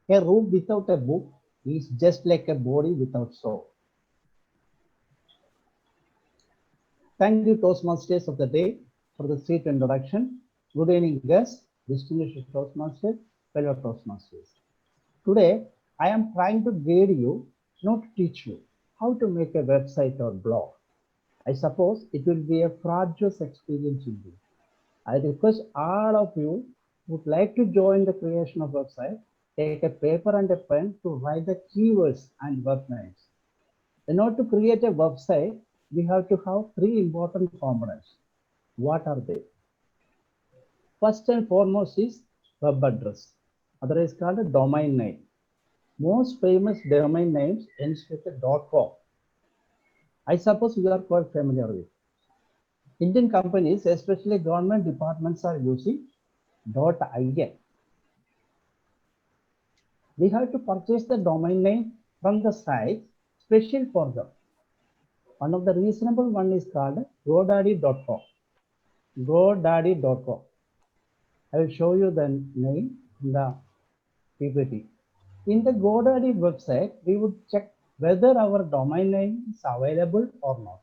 A room without a book is just like a body without soul. Thank you, Toastmasters of the day, for the sweet introduction. Good evening, guests, distinguished Toastmasters, fellow Toastmasters. Today, I am trying to guide you, not teach you, how to make a website or blog. I suppose it will be a fraudulent experience indeed. I request all of you who would like to join the creation of website, take a paper and a pen to write the keywords and web names. In order to create a website, we have to have three important components. What are they? First and foremost is web address, otherwise called a domain name. Most famous domain names ends with a .com. I suppose you are quite familiar with. Indian companies, especially government departments, are using .in. We have to purchase the domain name from the site special for them. One of the reasonable one is called GoDaddy.com. GoDaddy.com. I will show you the name in the PPT. In the GoDaddy website, we would check whether our domain name is available or not.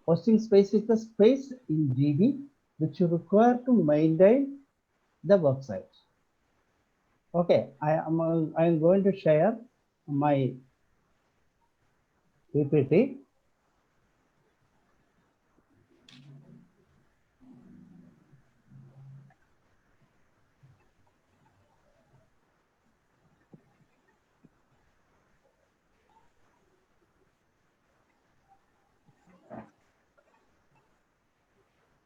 Hosting space is the space in GB which you require to maintain the website. Okay, I am going to share my PPT.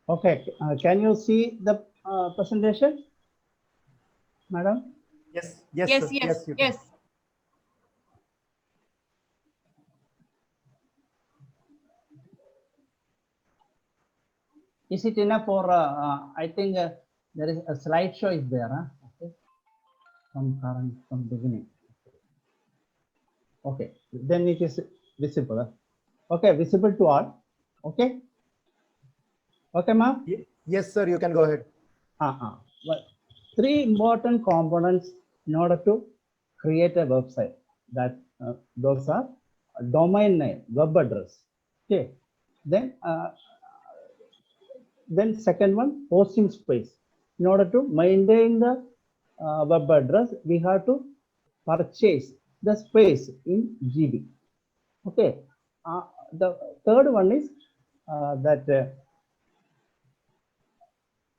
Okay, can you see the presentation, madam? Yes, Yes, sir. yes, You can. yes. Is it enough for, I think there is a slideshow is there, huh? Okay. From beginning. Okay, then it is visible. Okay, visible to all. Okay. Okay, ma'am. Yes, sir. You can go ahead. Well, three important components in order to create a website. That those are domain name, web address. Okay. Then second one, hosting space. In order to maintain the web address, we have to purchase the space in GB. Okay. The third one is that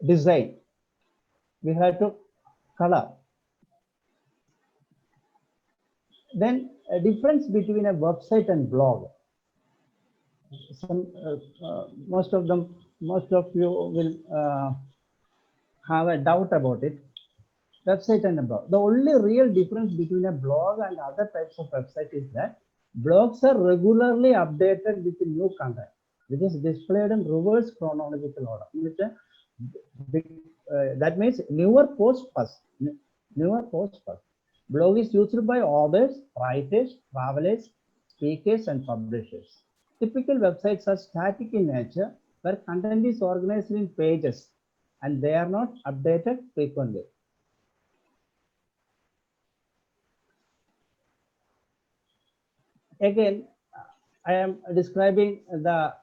design. We have to color. Then a difference between a website and blog. Most of you will have a doubt about it. Website and a blog. The only real difference between a blog and other types of website is that blogs are regularly updated with new content, which is displayed in reverse chronological order. That means newer post first. Newer post first. Blog is used by authors, writers, travelers, speakers, and publishers. Typical websites are static in nature, where content is organized in pages and they are not updated frequently. Again, I am describing the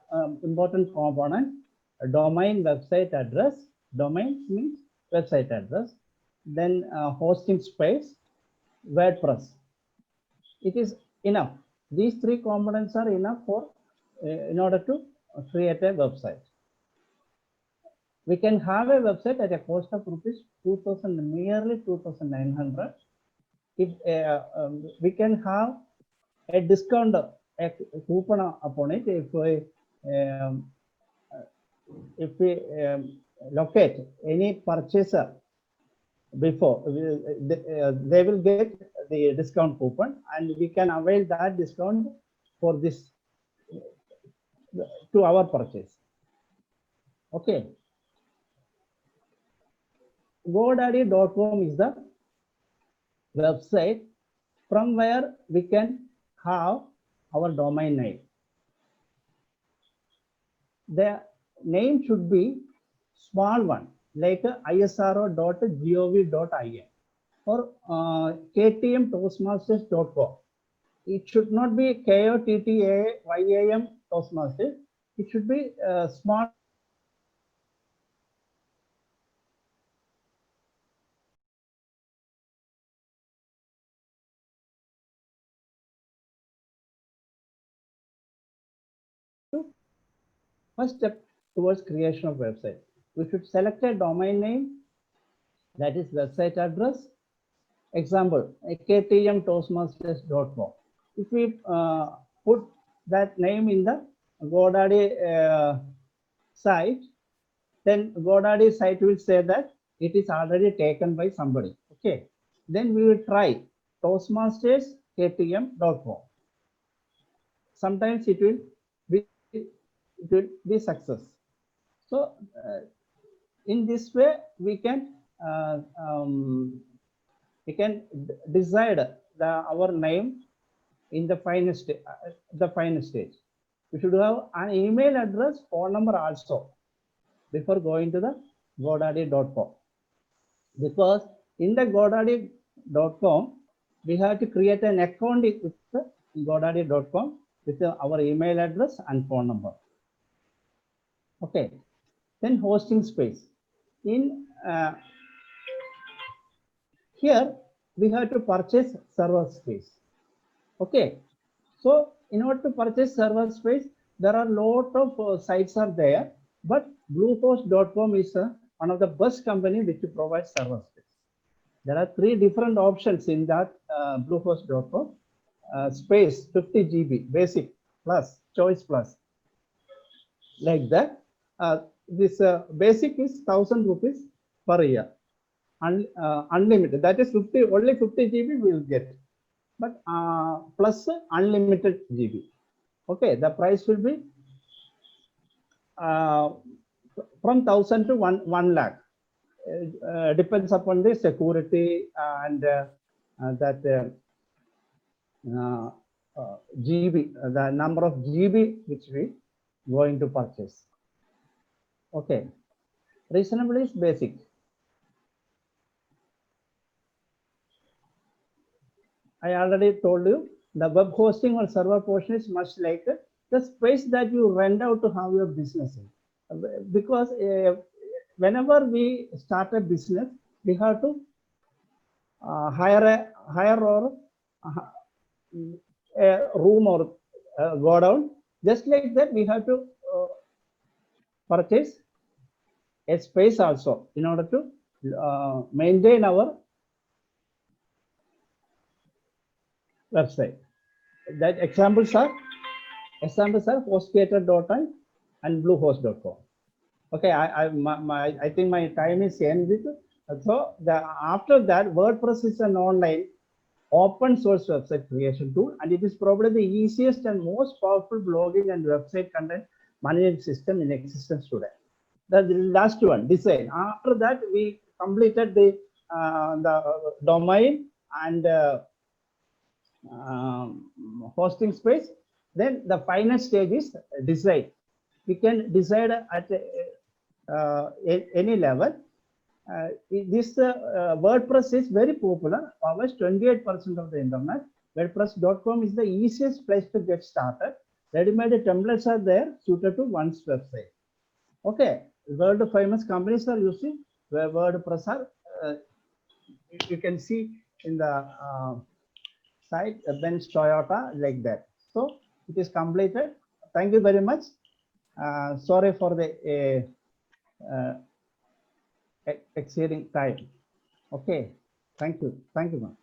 important component, domain website address. Domain means website address. Then hosting space, WordPress. It is enough. These three components are enough for in order to create a website. We can have a website at a cost of rupees 2000, merely 2900. If we can have a discount, a coupon upon it if we locate any purchaser before, they will get the discount coupon and we can avail that discount for this to our purchase. Okay. GoDaddy.com is the website from where we can have our domain name. The name should be small one, like isro.gov.in. or ktmtoastmasters.com. It should not be KOTTAYAM Toastmasters. It should be small. First step towards creation of website. We should select a domain name, that is website address. Example, ktmtoastmasters.com. If we put that name in the GoDaddy site, then GoDaddy site will say that it is already taken by somebody. Okay. Then we will try toastmasters.ktm.com. Sometimes it will be success. So in this way we can decide our name in the final stage. We should have an email address, phone number also before going to the godaddy.com, because in the godaddy.com we have to create an account with the godaddy.com with our email address and phone number. Okay, then hosting space. In here we have to purchase server space. Okay, so in order to purchase server space, there are a lot of sites are there, but bluehost.com is one of the best company which provides server space. There are 3 different options in that bluehost.com. Space 50 GB, basic plus, choice plus, like that. This basic is 1,000 rupees per year, unlimited. That is only 50 GB we will get, but plus unlimited GB. Okay, the price will be from 1,000 to 1 lakh. Depends upon the security and that GB, the number of GB which we going to purchase. Okay, reasonable is basic. I already told you the web hosting or server portion is much like the space that you rent out to have your business in. Because whenever we start a business, we have to hire or a room or go down. Just like that, we have to purchase a space also in order to maintain our website. That examples are hostgator.in and bluehost.com. Okay, I think my time is ended. So after that, WordPress is an online open source website creation tool, and it is probably the easiest and most powerful blogging and website content management system in existence today. The last one, design. After that, we completed the domain and hosting space. Then the final stage is design. We can decide at any level. This WordPress is very popular, covers 28% of the internet. WordPress.com is the easiest place to get started. Ready-made templates are there suited to one's website. Okay, world famous companies are using WordPress. You can see in the site Benz, Toyota, like that. So it is completed. Thank you very much. Sorry for the exceeding time. Okay, thank you, ma'am.